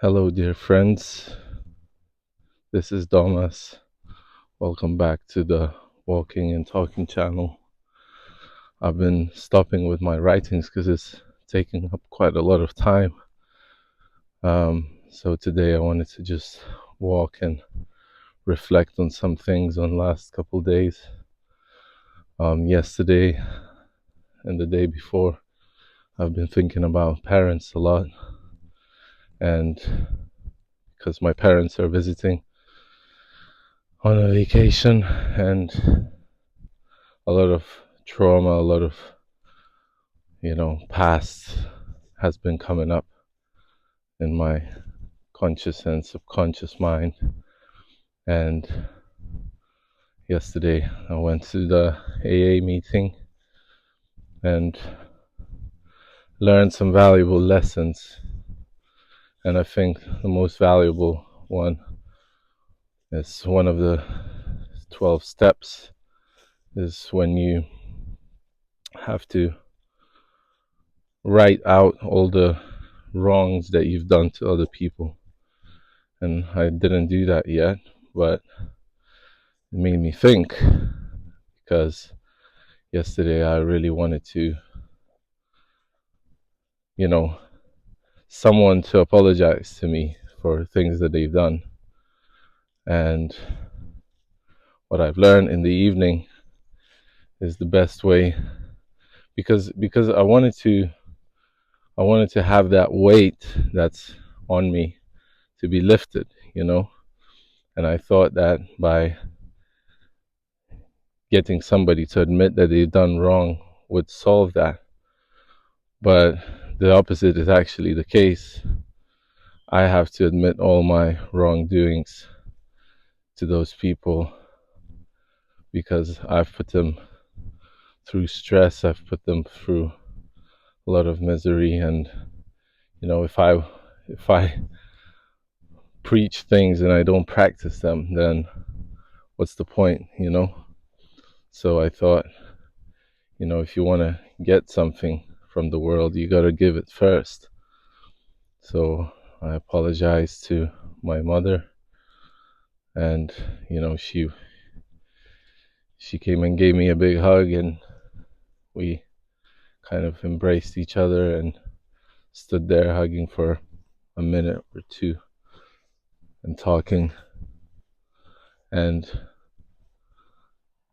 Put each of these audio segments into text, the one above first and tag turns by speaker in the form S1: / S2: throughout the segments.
S1: Hello, dear friends. This is Domas. Welcome back to the Walking and Talking channel. I've been stopping with my writings because it's taking up quite a lot of time. So today I wanted to just walk and reflect on some things on last couple days. Yesterday and the day before, I've been thinking about parents a lot, and because my parents are visiting on a vacation, and a lot of trauma, a lot of past has been coming up in my conscious and subconscious mind. And yesterday I went to the AA meeting and learned some valuable lessons. And I think the most valuable one is one of the 12 steps is when you have to write out all the wrongs that you've done to other people. And I didn't do that yet, but it made me think, because yesterday I really wanted to, someone to apologize to me for things that they've done. And what I've learned in the evening is the best way, because I wanted to have that weight that's on me to be lifted. And I thought that by getting somebody to admit that they've done wrong would solve that. But the opposite is actually the case. I have to admit all my wrongdoings to those people because I've put them through stress, I've put them through a lot of misery, and if I preach things and I don't practice them, then what's the point? So I thought, if you want to get something from the world, you got to give it first. So I apologized to my mother, and she came and gave me a big hug, and we kind of embraced each other and stood there hugging for a minute or two and talking. And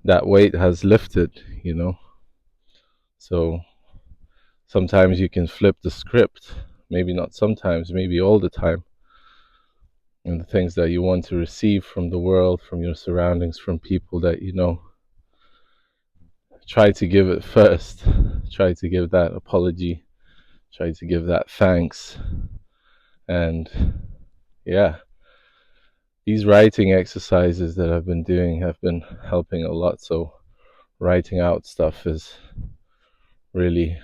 S1: that weight has lifted. So sometimes you can flip the script, maybe not sometimes, maybe all the time. And the things that you want to receive from the world, from your surroundings, from people that try to give it first. Try to give that apology. Try to give that thanks. And yeah, these writing exercises that I've been doing have been helping a lot. So writing out stuff is really,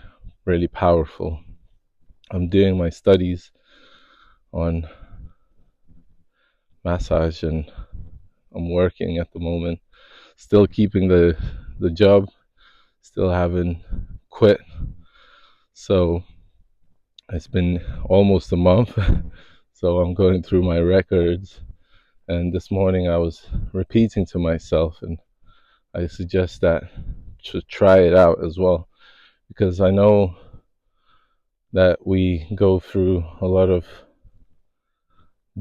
S1: really powerful. I'm doing my studies on massage, and I'm working at the moment, still keeping the job, still haven't quit. So it's been almost a month. So I'm going through my records, and this morning I was repeating to myself, and I suggest that to try it out as well, because I know that we go through a lot of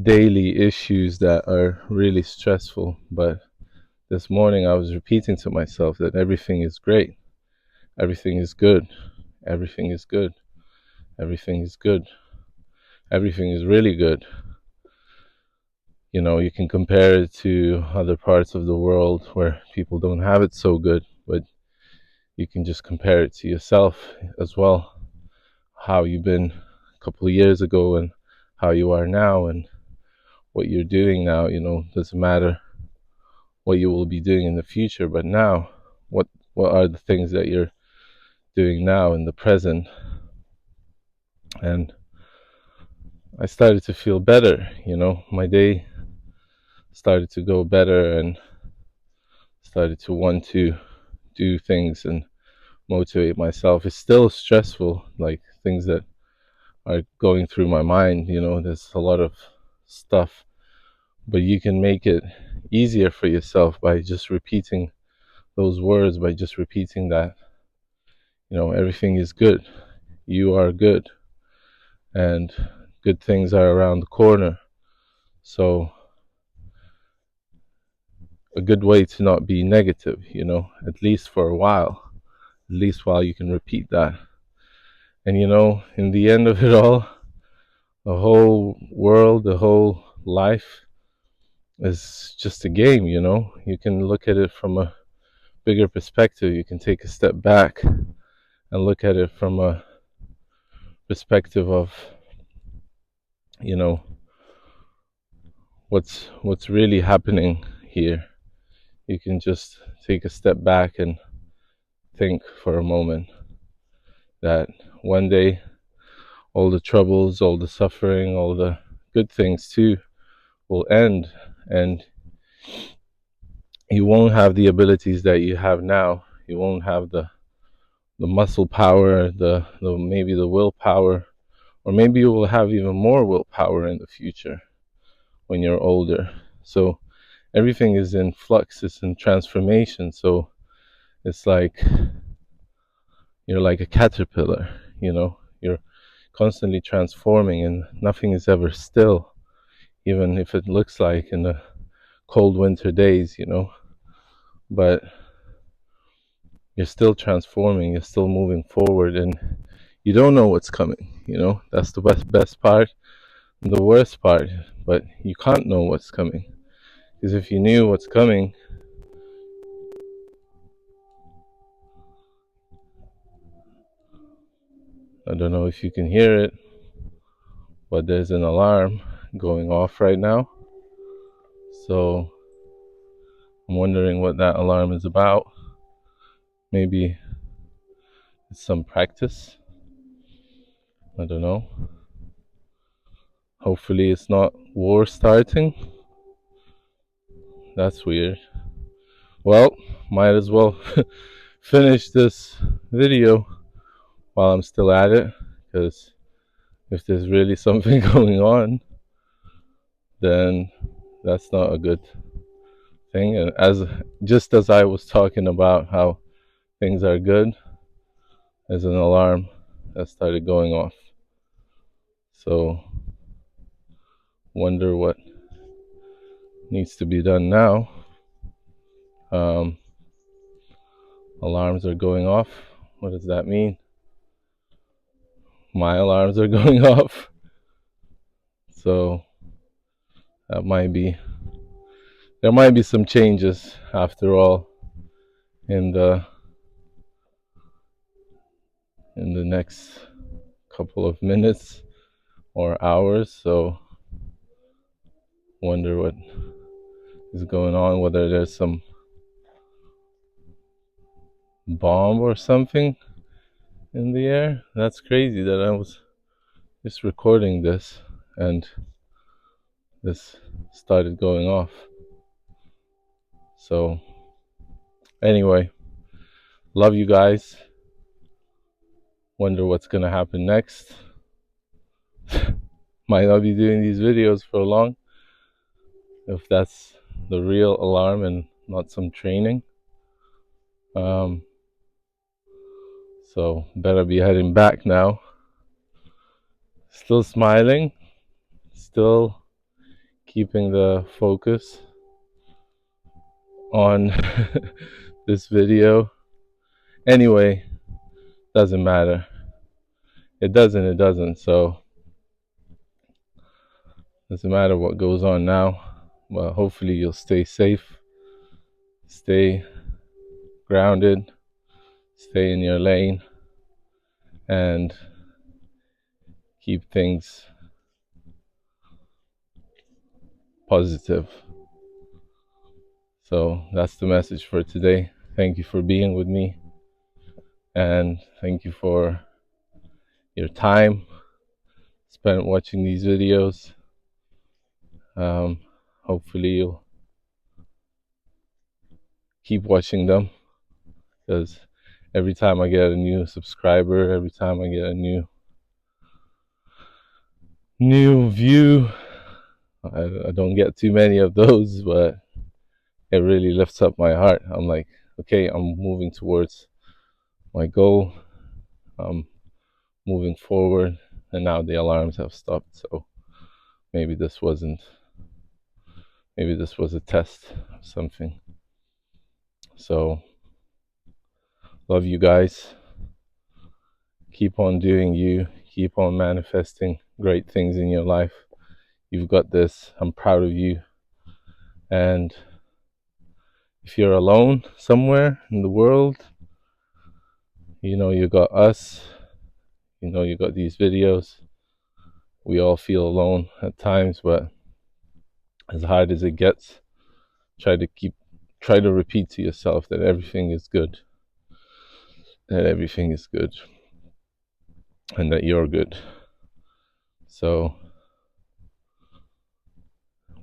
S1: daily issues that are really stressful. But this morning I was repeating to myself that everything is great, everything is good, everything is good, everything is good, everything is really good. You can compare it to other parts of the world where people don't have it so good, but you can just compare it to yourself as well. How you've been a couple of years ago and how you are now, and what you're doing now. Doesn't matter what you will be doing in the future, but now, what are the things that you're doing now in the present? And I started to feel better. My day started to go better, and started to want to do things and motivate myself. It's still stressful, like things that are going through my mind. There's a lot of stuff, but you can make it easier for yourself by just repeating those words, by just repeating that, everything is good. You are good, and good things are around the corner. So a good way to not be negative, at least for a while, at least while you can repeat that. And in the end of it all, the whole world, the whole life is just a game. You can look at it from a bigger perspective. You can take a step back and look at it from a perspective of, what's really happening here. You can just take a step back and think for a moment that one day all the troubles, all the suffering, all the good things too will end, and you won't have the abilities that you have now. You won't have the muscle power, the maybe the willpower, or maybe you will have even more willpower in the future when you're older. So everything is in flux, it's in transformation. So it's like you're like a caterpillar, you're constantly transforming, and nothing is ever still, even if it looks like in the cold winter days, but you're still transforming, you're still moving forward, and you don't know what's coming. That's the best part and the worst part. But you can't know what's coming, because if you knew what's coming, I don't know if you can hear it, but there's an alarm going off right now. So I'm wondering what that alarm is about. Maybe it's some practice. I don't know. Hopefully it's not war starting. That's weird. Well, might as well finish this video while I'm still at it, because if there's really something going on, then that's not a good thing. And just as I was talking about how things are good, there's an alarm that started going off. So wonder what needs to be done now. Alarms are going off. What does that mean? My alarms are going off. So there might be some changes after all in the next couple of minutes or hours. So wonder what is going on, whether there's some bomb or something in the air. That's crazy that I was just recording this and this started going off. So anyway, love you guys. Wonder what's gonna happen next. Might not be doing these videos for long if that's the real alarm and not some training. So better be heading back now. Still smiling, still keeping the focus on this video. Anyway, doesn't matter. It doesn't. So doesn't matter what goes on now. But hopefully you'll stay safe, stay grounded, stay in your lane, and keep things positive. So that's the message for today. Thank you for being with me, and thank you for your time spent watching these videos. Hopefully you'll keep watching them, because every time I get a new subscriber, every time I get a new new view. I don't get too many of those, but it really lifts up my heart. I'm like, okay, I'm moving towards my goal. I'm moving forward, and now the alarms have stopped. So maybe this was a test of something. So love you guys. Keep on doing you. Keep on manifesting great things in your life. You've got this. I'm proud of you. And if you're alone somewhere in the world, you got us. You got these videos. We all feel alone at times, but as hard as it gets, try to repeat to yourself that everything is good. That everything is good. And that you're good. So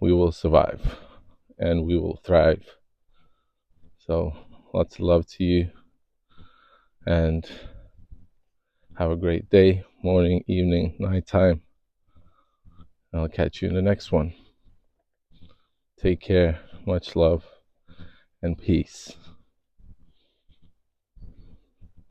S1: we will survive and we will thrive. So lots of love to you, and have a great day, morning, evening, nighttime. I'll catch you in the next one. Take care, much love, and peace.